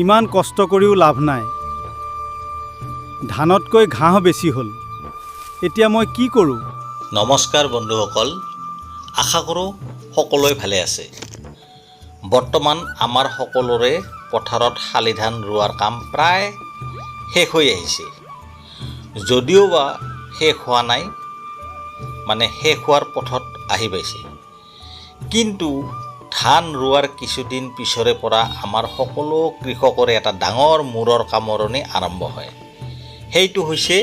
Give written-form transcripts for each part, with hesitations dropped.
ইমান কষ্ট কৰিও লাভ নাই। ধানতকৈ ঘাঁহ বেছি হ'ল। এতিয়া মই কি কৰোঁ? নমস্কাৰ বন্ধুসকল, আশা কৰোঁ সকলোৱে ভালে আছে। বৰ্তমান আমাৰ সকলোৰে পথাৰত শালি ধান ৰোৱাৰ কাম প্ৰায় শেষ হৈ আহিছে। যদিও বা শেষ হোৱা নাই, শেষ হোৱাৰ পথত আহি পাইছে। কিন্তু ধান ৰোৱাৰ কিছুদিন পিছৰে পৰা আমাৰ সকলো কৃষকৰে এটা ডাঙৰ মূৰৰ কামৰণি আৰম্ভ হয়। সেইটো হৈছে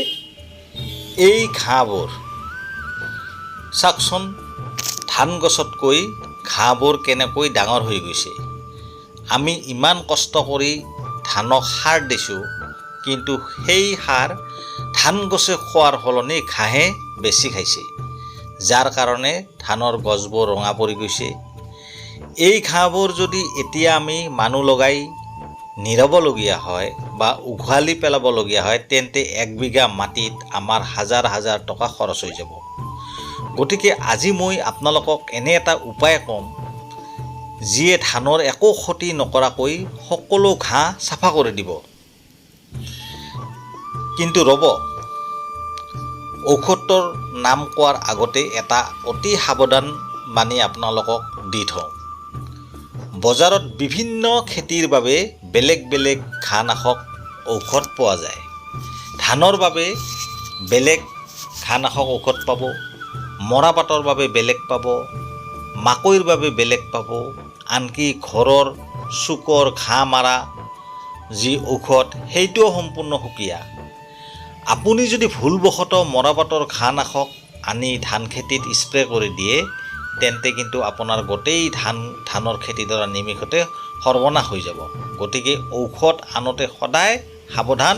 এই ঘাঁহবোৰ। চাওকচোন, ধান গছতকৈ ঘাঁহবোৰ কেনেকৈ ডাঙৰ হৈ গৈছে। আমি ইমান কষ্ট কৰি ধানক সাৰ দিছোঁ, কিন্তু সেই সাৰ ধান গছে খোৱাৰ সলনি ঘাঁহে বেছি খাইছে, যাৰ কাৰণে ধানৰ গছবোৰ ৰঙা পৰি গৈছে। এই ঘাঁহবোৰ যদি এতিয়া আমি মানুহ লগাই নিৰাবলগীয়া হয় বা উঘালি পেলাবলগীয়া হয়, তেন্তে 1 বিঘা মাটিত আমাৰ হাজাৰ হাজাৰ টকা খৰচ হৈ যাব। গতিকে আজি মই আপোনালোকক এনে এটা উপায় ক'ম, যিয়ে ধানৰ একো ক্ষতি নকৰাকৈ সকলো ঘাঁহ চাফা কৰি দিব। কিন্তু ৰ'ব, ঔষধটোৰ নাম কোৱাৰ আগতে এটা অতি সাৱধান বাণী আপোনালোকক দি থওঁ। বজাৰত বিভিন্ন খেতিৰ বাবে বেলেগ বেলেগ ঘাঁহনাশক ঔষধ পোৱা যায়। ধানৰ বাবে বেলেগ ঘাঁহনাশক ঔষধ পাব, মৰাপাটৰ বাবে বেলেগ পাব, মাকৈৰ বাবে বেলেগ পাব, আনকি ঘৰৰ চুকৰ ঘাঁহ মাৰা যি ঔষধ, সেইটোও সম্পূৰ্ণ সুকীয়া। আপুনি যদি ভুলবশতঃ মৰাপাটৰ ঘাঁহনাশক আনি ধান খেতিত স্প্ৰে কৰি দিয়ে, তেন্তে কিন্তু আপোনাৰ গোটেই ধানৰ খেতিডৰা নিমিষতে সৰ্বনাশ হৈ যাব। গতিকে ঔষধ আনোতে সদায় সাৱধান।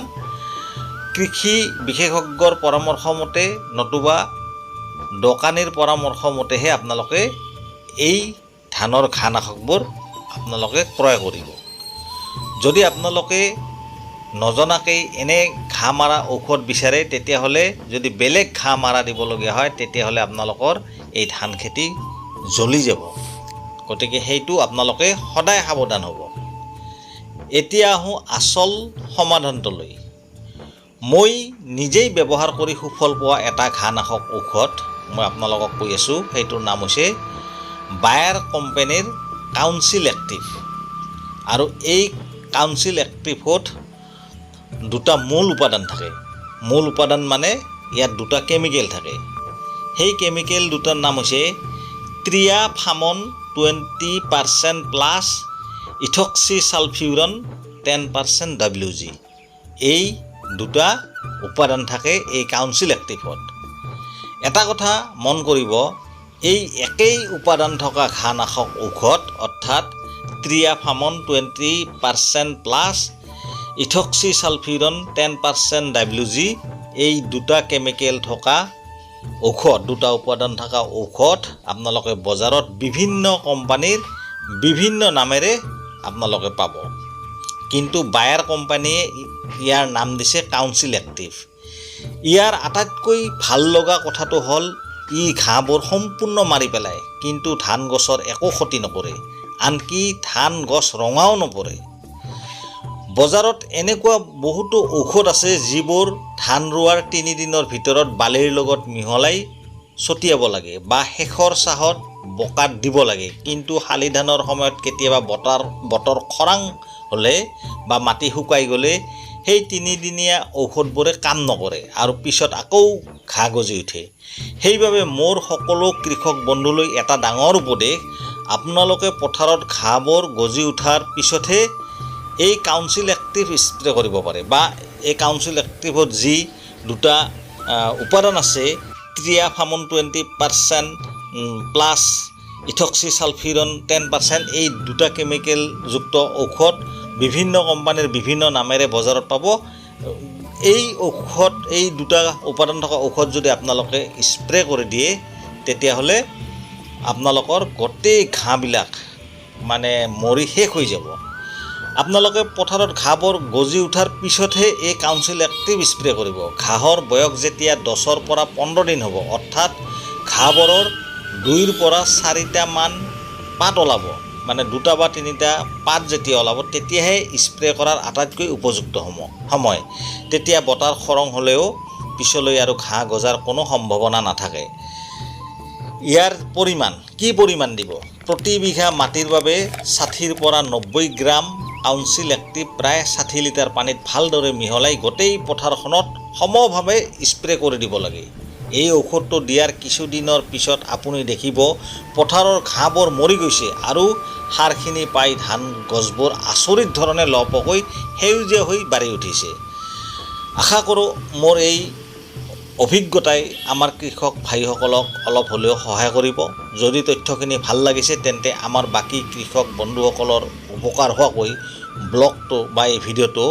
কৃষি বিশেষজ্ঞৰ পৰামৰ্শ মতে নতুবা দোকানীৰ পৰামৰ্শ মতেহে আপোনালোকে এই ধানৰ ঘাঁহনাশকবোৰ আপোনালোকে ক্ৰয় কৰিব। যদি আপোনালোকে নজনাকৈ এনে ঘাঁহ মাৰা ঔষধ বিচাৰে, তেতিয়াহ'লে যদি বেলেগ ঘাঁহ মাৰা দিবলগীয়া হয়, তেতিয়াহ'লে আপোনালোকৰ এই ধান খেতি জ্বলি যাব। গতিকে সেইটো আপোনালোকে সদায় সাৱধান হ'ব। এতিয়া আহোঁ আচল সমাধানটোলৈ। মই নিজেই ব্যৱহাৰ কৰি সুফল পোৱা এটা ঘাঁহনাশক ঔষধ মই আপোনালোকক কৈ আছোঁ। সেইটোৰ নাম হৈছে বায়াৰ কোম্পানীৰ কাউন্সিল এক্টিভ। আৰু এই কাউন্সিল এক্টিভত দুটা মূল উপাদান থাকে। মূল উপাদান মানে ইয়াত দুটা কেমিকেল থাকে। সেই কেমিকেল দুটাৰ নাম হৈছে ট্ৰিয়াফামন 20% প্লাছ ইথক্সিছালফিউৰন 10% WG। এই দুটা উপাদান থাকে এই কাউন্সিল এক্টিভত। এটা কথা মন কৰিব, এই একেই উপাদান থকা ঘাঁহনাশক ঔষধ অৰ্থাৎ ট্ৰিয়াফামন 20% প্লাছ ইথক্সিছালফিউৰন 10% WG, এই দুটা কেমিকেল থকা ঔষধ, দুটা উপাদান থকা ঔষধ আপোনালোকে বজাৰত বিভিন্ন কোম্পানীৰ বিভিন্ন নামেৰে আপোনালোকে পাব। কিন্তু বায়াৰ কোম্পানীয়ে ইয়াৰ নাম দিছে কাউন্সিল এক্টিভ। ইয়াৰ আটাইতকৈ ভাল লগা কথাটো হ'ল ই ঘাঁহবোৰ সম্পূৰ্ণ মাৰি পেলায়, কিন্তু ধান গছৰ একো ক্ষতি নকৰে, আনকি ধান গছ ৰঙাও নপৰে। বজাৰত এনেকুৱা বহুতো ঔষধ আছে যিবোৰ ধান ৰোৱাৰ 3 দিনৰ ভিতৰত বালিৰ লগত মিহলাই ছটিয়াব লাগে বা শেষৰ চাহত বোকাত দিব লাগে। কিন্তু শালি ধানৰ সময়ত কেতিয়াবা বতৰ খৰাং হ'লে বা মাটি শুকাই গ'লে সেই 3 দিনীয়া ঔষধবোৰে কাম নকৰে আৰু পিছত আকৌ ঘাঁহ গজি উঠে। সেইবাবে মোৰ সকলো কৃষক বন্ধুলৈ এটা ডাঙৰ উপদেশ, আপোনালোকে পথাৰত ঘাঁহবোৰ গজি উঠাৰ পিছতহে এই কাউন্সিল এক্টিভ স্প্ৰে কৰিব পাৰে। বা এই কাউন্সিল এক্টিভত যি দুটা উপাদান আছে, ট্ৰিয়াফামন 20% প্লাছ ইথক্সিছালফিউৰন 10%, এই দুটা কেমিকেলযুক্ত ঔষধ বিভিন্ন কোম্পানীৰ বিভিন্ন নামেৰে বজাৰত পাব। এই দুটা উপাদান থকা ঔষধ যদি আপোনালোকে স্প্ৰে কৰি দিয়ে, তেতিয়াহ'লে আপোনালোকৰ গোটেই ঘাঁহবিলাক মৰি শেষ হৈ যাব। আপোনালোকে পথাৰত ঘাঁহবোৰ গজি উঠাৰ পিছতহে এই কাউন্সিল এক্টিভ স্প্ৰে কৰিব। ঘাঁহৰ বয়স যেতিয়া 10ৰ পৰা 15 দিন হ'ব, অৰ্থাৎ ঘাঁহবোৰৰ 2ৰ পৰা 4টা মান পাত ওলাব, মানে 2টা বা 3টা পাত যেতিয়া ওলাব তেতিয়াহে স্প্ৰে কৰাৰ আটাইতকৈ উপযুক্ত সময়। তেতিয়া বতাৰ খৰং হ'লেও পিছলৈ আৰু ঘাঁহ গজাৰ কোনো সম্ভাৱনা নাথাকে। ইয়াৰ কি পৰিমাণ দিব? প্ৰতি বিঘা মাটিৰ বাবে 60ৰ পৰা 90 গ্ৰাম কাউন্সিল এক্টিভ প্ৰায় 60 লিটাৰ পানীত ভালদৰে মিহলাই গোটেই পথাৰখনত সমভাৱে স্প্ৰে কৰি দিব লাগে। এই ঔষধটো দিয়াৰ কিছুদিনৰ পিছত আপুনি দেখিব পথাৰৰ ঘাঁহবোৰ মৰি গৈছে আৰু সাৰখিনি পাই ধান গছবোৰ আচৰিত ধৰণে লহপহকৈ সেউজীয়া হৈ বাঢ়ি উঠিছে। আশা কৰোঁ মোৰ এই অভিজ্ঞতাই আমাৰ কৃষক ভাইসকলক অলপ হ'লেও সহায় কৰিব। যদি তথ্যখিনি ভাল লাগিছে তেন্তে আমাৰ বাকী কৃষক বন্ধুসকলৰ উপকাৰ হোৱাকৈ ব্লগটো বা এই ভিডিঅ'টো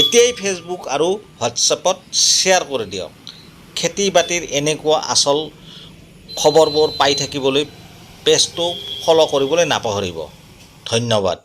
এতিয়াই ফেচবুক আৰু হোৱাটছএপত শ্বেয়াৰ কৰি দিয়ক। খেতি বাতিৰ এনেকুৱা আচল খবৰবোৰ পাই থাকিবলৈ পেজটো ফ'ল' কৰিবলৈ নাপাহৰিব। ধন্যবাদ।